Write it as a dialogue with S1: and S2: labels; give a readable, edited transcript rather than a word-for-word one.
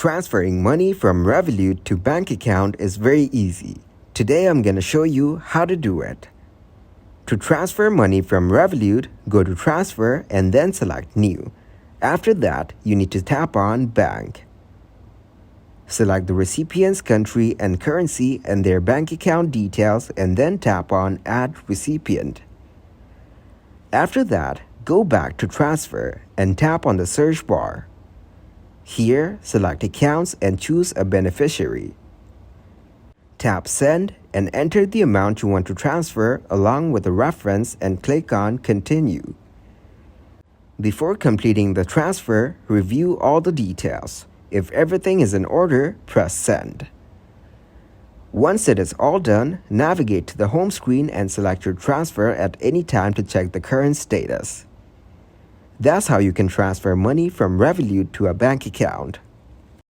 S1: Transferring money from Revolut to bank account is very easy. Today I'm going to show you how to do it. To transfer money from Revolut, go to Transfer and then select New. After that, you need to tap on Bank. Select the recipient's country and currency and their bank account details and then tap on Add Recipient. After that, go back to Transfer and tap on the search bar. Here, select Accounts and choose a beneficiary. Tap Send and enter the amount you want to transfer along with the reference and click on Continue. Before completing the transfer, review all the details. If everything is in order, press Send. Once it is all done, navigate to the home screen and select your transfer at any time to check the current status. That's how you can transfer money from Revolut to a bank account.